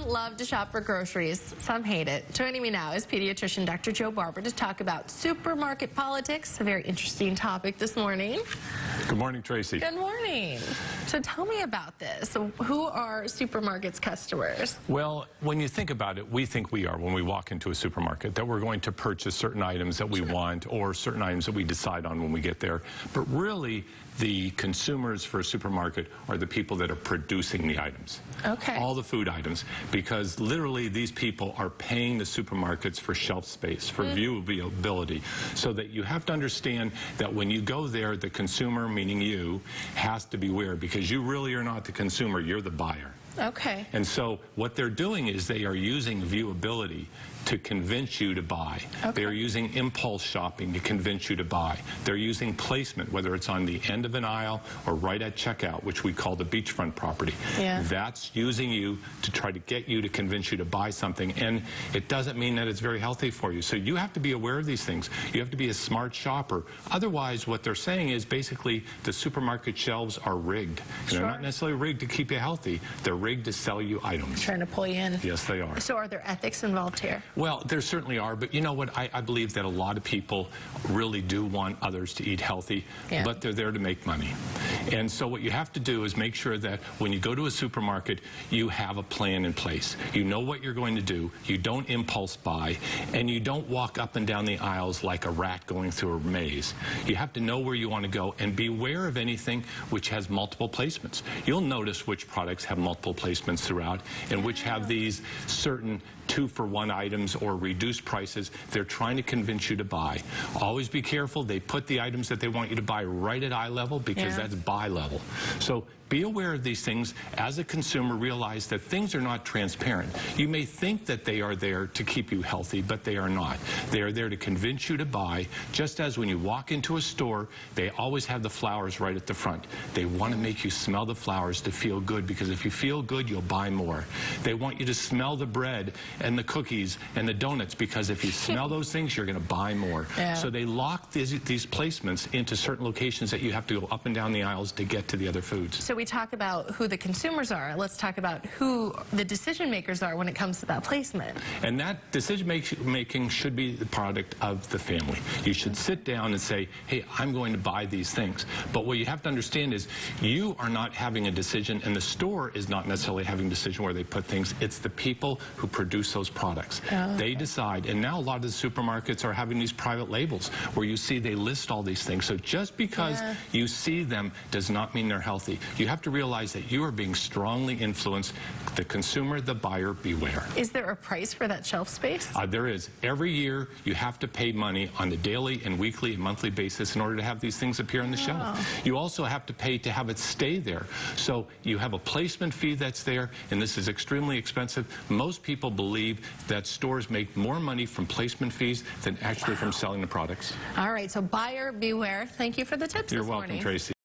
love to shop for groceries. Some hate it. Joining me now is pediatrician Dr. Joe Barber to talk about supermarket politics, a very interesting topic this morning. Good morning, Tracy. Good morning. So tell me about this. So who are supermarkets' customers? Well, when you think about it, we think we are when we walk into a supermarket, that we're going to purchase certain items that we want or certain items that we decide on when we get there. But really, the consumers for a supermarket are the people that are producing the items. Okay. All the food items, because literally these people are paying the supermarkets for shelf space, for viewability, so that you have to understand that when you go there, the consumer, meaning you, has to beware, because you really are not the consumer, you're the buyer. Okay. And so what they're doing is they are using viewability to convince you to buy. Okay. They are using impulse shopping to convince you to buy. They're using placement, whether it's on the end of an aisle or right at checkout, which we call the beachfront property. Yeah. That's using you to try to get you to convince you to buy something. And it doesn't mean that it's very healthy for you. So you have to be aware of these things. You have to be a smart shopper. Otherwise, what they're saying is basically the supermarket shelves are rigged. Sure. They're not necessarily rigged to keep you healthy. They're rigged to sell you items. Trying to pull you in. Yes, they are. So are there ethics involved here? Well, there certainly are, but you know what? I believe that a lot of people really do want others to eat healthy, but they're there to make money. And so what you have to do is make sure that when you go to a supermarket, you have a plan in place. You know what you're going to do. You don't impulse buy, and you don't walk up and down the aisles like a rat going through a maze. You have to know where you want to go and beware of anything which has multiple placements. You'll notice which products have multiple placements throughout and which have these certain 2-for-1 items or reduced prices. They're trying to convince you to buy. Always be careful. They put the items that they want you to buy right at eye level, because that's buy level. So be aware of these things. As a consumer, realize that things are not transparent. You may think that they are there to keep you healthy, but they are not. They are there to convince you to buy, just as when you walk into a store, they always have the flowers right at the front. They want to make you smell the flowers to feel good, because if you feel good, you'll buy more. They want you to smell the bread and the cookies and the donuts, because if you smell those things, you're going to buy more. So they lock these placements into certain locations that you have to go up and down the aisles to get to the other foods. So we talk about who the consumers are. Let's talk about who the decision makers are when it comes to that placement. And that decision making should be the product of the family. You should sit down and say, hey, I'm going to buy these things. But what you have to understand is you are not having a decision, and the store is not necessarily having a decision where they put things. It's the people who produce those products. They decide. And now a lot of the supermarkets are having these private labels where you see they list all these things. So just because you see them does not mean they're healthy. You have to realize that you are being strongly influenced. The consumer, the buyer, beware. Is there a price for that shelf space? There is. Every year you have to pay money on the daily and weekly and monthly basis in order to have these things appear on the shelf. You also have to pay to have it stay there. So you have a placement fee that's there, and this is extremely expensive. Most people believe that stores make more money from placement fees than actually from selling the products. All right, so buyer beware. Thank you for the tips this morning. You're welcome, Tracy.